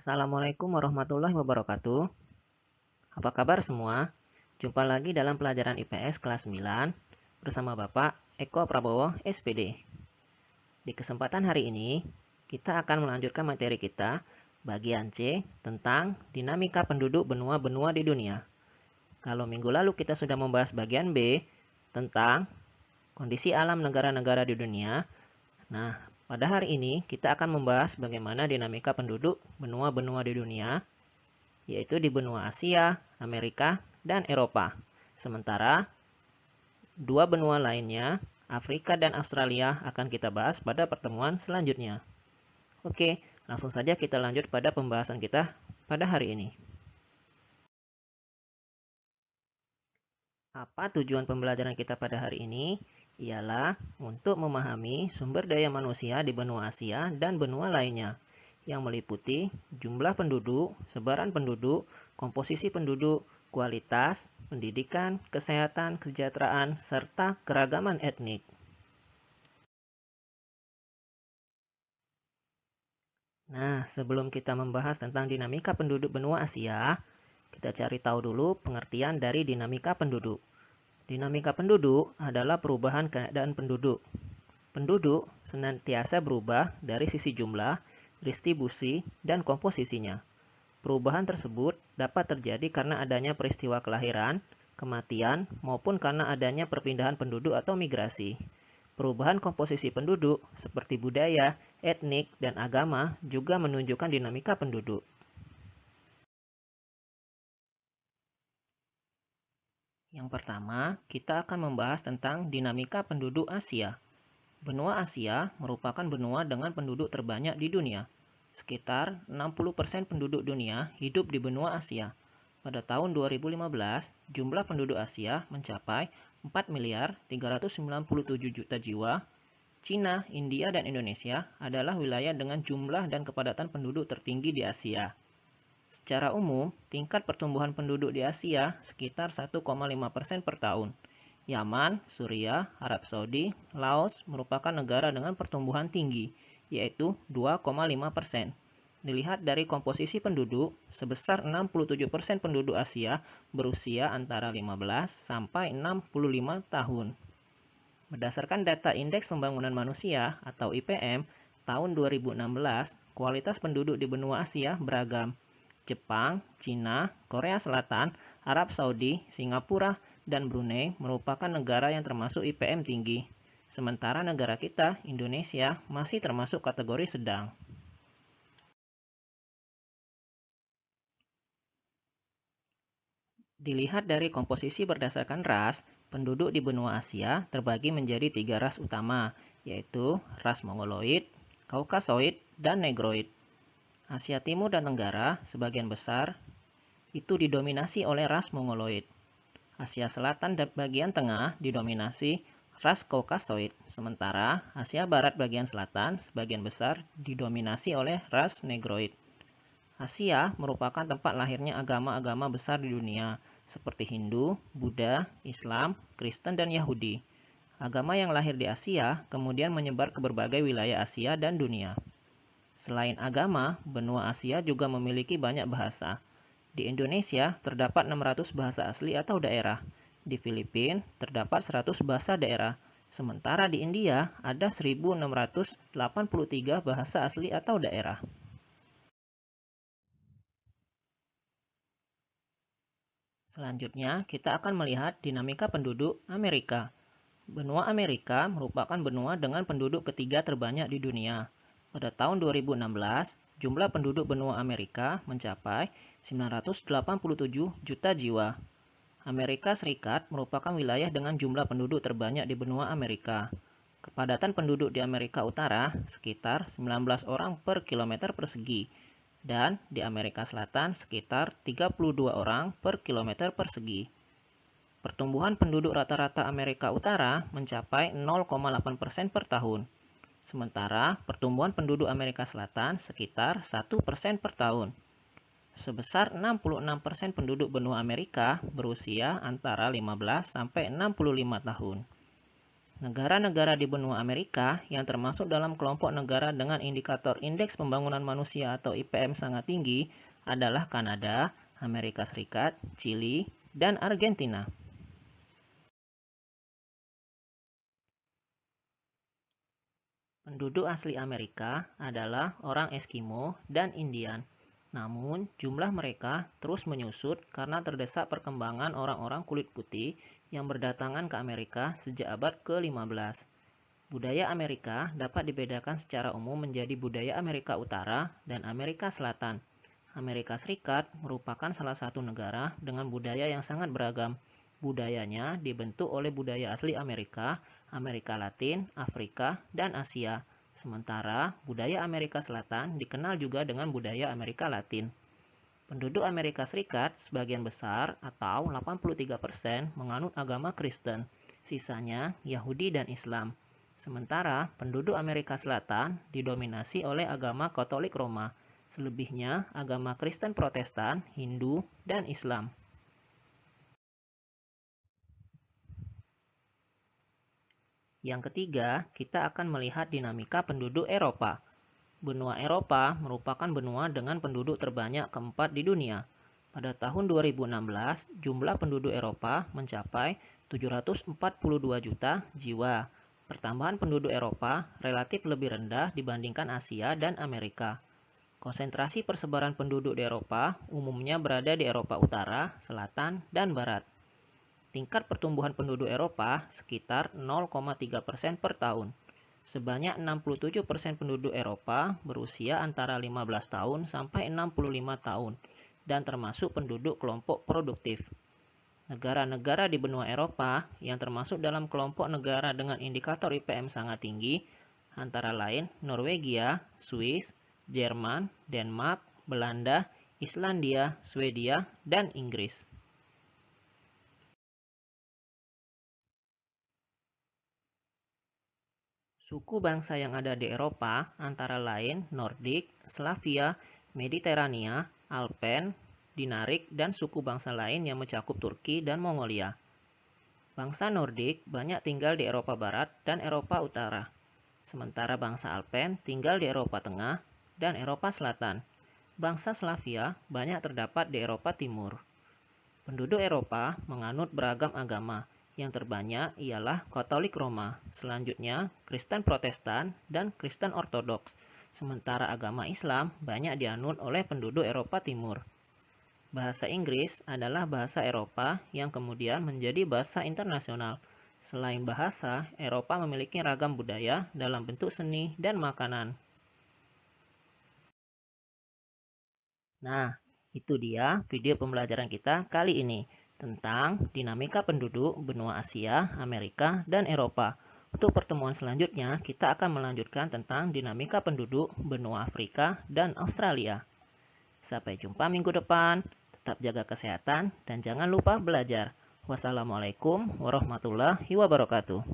Assalamualaikum warahmatullahi wabarakatuh. Apa kabar semua? Jumpa lagi dalam pelajaran IPS kelas 9 bersama Bapak Eko Prabowo, SPD. Di kesempatan hari ini, kita akan melanjutkan materi kita bagian C tentang dinamika penduduk benua-benua di dunia. Kalau minggu lalu kita sudah membahas bagian B tentang kondisi alam negara-negara di dunia. Nah, pada hari ini kita akan membahas bagaimana dinamika penduduk benua-benua di dunia, yaitu di benua Asia, Amerika, dan Eropa. Sementara dua benua lainnya, Afrika dan Australia, akan kita bahas pada pertemuan selanjutnya. Oke, langsung saja kita lanjut pada pembahasan kita pada hari ini. Apa tujuan pembelajaran kita pada hari ini? Ialah untuk memahami sumber daya manusia di benua Asia dan benua lainnya, yang meliputi jumlah penduduk, sebaran penduduk, komposisi penduduk, kualitas, pendidikan, kesehatan, kesejahteraan, serta keragaman etnik. Nah, sebelum kita membahas tentang dinamika penduduk benua Asia, kita cari tahu dulu pengertian dari dinamika penduduk. Dinamika penduduk adalah perubahan keadaan penduduk. Penduduk senantiasa berubah dari sisi jumlah, distribusi, dan komposisinya. Perubahan tersebut dapat terjadi karena adanya peristiwa kelahiran, kematian, maupun karena adanya perpindahan penduduk atau migrasi. Perubahan komposisi penduduk seperti budaya, etnik, dan agama juga menunjukkan dinamika penduduk. Yang pertama, kita akan membahas tentang dinamika penduduk Asia. Benua Asia merupakan benua dengan penduduk terbanyak di dunia. Sekitar 60% penduduk dunia hidup di benua Asia. Pada tahun 2015, jumlah penduduk Asia mencapai 4.397 juta jiwa. Cina, India, dan Indonesia adalah wilayah dengan jumlah dan kepadatan penduduk tertinggi di Asia. Secara umum, tingkat pertumbuhan penduduk di Asia sekitar 1,5% per tahun. Yaman, Suriah, Arab Saudi, Laos merupakan negara dengan pertumbuhan tinggi, yaitu 2,5%. Dilihat dari komposisi penduduk, sebesar 67% penduduk Asia berusia antara 15 sampai 65 tahun. Berdasarkan data Indeks Pembangunan Manusia atau IPM tahun 2016, kualitas penduduk di benua Asia beragam. Jepang, Cina, Korea Selatan, Arab Saudi, Singapura, dan Brunei merupakan negara yang termasuk IPM tinggi. Sementara negara kita, Indonesia, masih termasuk kategori sedang. Dilihat dari komposisi berdasarkan ras, penduduk di benua Asia terbagi menjadi 3 ras utama, yaitu ras Mongoloid, Kaukasoid, dan Negroid. Asia Timur dan Tenggara, sebagian besar, itu didominasi oleh ras Mongoloid. Asia Selatan dan bagian tengah didominasi ras Kaukasoid, sementara Asia Barat bagian selatan sebagian besar didominasi oleh ras Negroid. Asia merupakan tempat lahirnya agama-agama besar di dunia, seperti Hindu, Buddha, Islam, Kristen, dan Yahudi. Agama yang lahir di Asia kemudian menyebar ke berbagai wilayah Asia dan dunia. Selain agama, benua Asia juga memiliki banyak bahasa. Di Indonesia terdapat 600 bahasa asli atau daerah. Di Filipina terdapat 100 bahasa daerah. Sementara di India ada 1683 bahasa asli atau daerah. Selanjutnya, kita akan melihat dinamika penduduk Amerika. Benua Amerika merupakan benua dengan penduduk ketiga terbanyak di dunia. Pada tahun 2016, jumlah penduduk benua Amerika mencapai 987 juta jiwa. Amerika Serikat merupakan wilayah dengan jumlah penduduk terbanyak di benua Amerika. Kepadatan penduduk di Amerika Utara sekitar 19 orang per kilometer persegi, dan di Amerika Selatan sekitar 32 orang per kilometer persegi. Pertumbuhan penduduk rata-rata Amerika Utara mencapai 0,8% per tahun. Sementara pertumbuhan penduduk Amerika Selatan sekitar 1% per tahun. Sebesar 66% penduduk benua Amerika berusia antara 15 sampai 65 tahun. Negara-negara di benua Amerika yang termasuk dalam kelompok negara dengan indikator Indeks Pembangunan Manusia atau IPM sangat tinggi adalah Kanada, Amerika Serikat, Chili, dan Argentina. Penduduk asli Amerika adalah orang Eskimo dan Indian. Namun, jumlah mereka terus menyusut karena terdesak perkembangan orang-orang kulit putih yang berdatangan ke Amerika sejak abad ke-15. Budaya Amerika dapat dibedakan secara umum menjadi budaya Amerika Utara dan Amerika Selatan. Amerika Serikat merupakan salah satu negara dengan budaya yang sangat beragam. Budayanya dibentuk oleh budaya asli Amerika, Amerika Latin, Afrika, dan Asia. Sementara budaya Amerika Selatan dikenal juga dengan budaya Amerika Latin. Penduduk Amerika Serikat sebagian besar atau 83% menganut agama Kristen, sisanya Yahudi dan Islam. Sementara penduduk Amerika Selatan didominasi oleh agama Katolik Roma, selebihnya agama Kristen Protestan, Hindu, dan Islam. Yang ketiga, kita akan melihat dinamika penduduk Eropa. Benua Eropa merupakan benua dengan penduduk terbanyak keempat di dunia. Pada tahun 2016, jumlah penduduk Eropa mencapai 742 juta jiwa. Pertambahan penduduk Eropa relatif lebih rendah dibandingkan Asia dan Amerika. Konsentrasi persebaran penduduk di Eropa umumnya berada di Eropa Utara, Selatan, dan Barat. Tingkat pertumbuhan penduduk Eropa sekitar 0,3% per tahun. Sebanyak 67% penduduk Eropa berusia antara 15 tahun sampai 65 tahun dan termasuk penduduk kelompok produktif. Negara-negara di benua Eropa yang termasuk dalam kelompok negara dengan indikator IPM sangat tinggi antara lain Norwegia, Swiss, Jerman, Denmark, Belanda, Islandia, Swedia, dan Inggris. Suku bangsa yang ada di Eropa antara lain Nordik, Slavia, Mediterania, Alpen, Dinarik, dan suku bangsa lain yang mencakup Turki dan Mongolia. Bangsa Nordik banyak tinggal di Eropa Barat dan Eropa Utara, sementara bangsa Alpen tinggal di Eropa Tengah dan Eropa Selatan. Bangsa Slavia banyak terdapat di Eropa Timur. Penduduk Eropa menganut beragam agama. Yang terbanyak ialah Katolik Roma, selanjutnya Kristen Protestan, dan Kristen Ortodoks. Sementara agama Islam banyak dianut oleh penduduk Eropa Timur. Bahasa Inggris adalah bahasa Eropa yang kemudian menjadi bahasa internasional. Selain bahasa, Eropa memiliki ragam budaya dalam bentuk seni dan makanan. Nah, itu dia video pembelajaran kita kali ini tentang dinamika penduduk benua Asia, Amerika, dan Eropa. Untuk pertemuan selanjutnya, kita akan melanjutkan tentang dinamika penduduk benua Afrika dan Australia. Sampai jumpa minggu depan, tetap jaga kesehatan, dan jangan lupa belajar. Wassalamualaikum warahmatullahi wabarakatuh.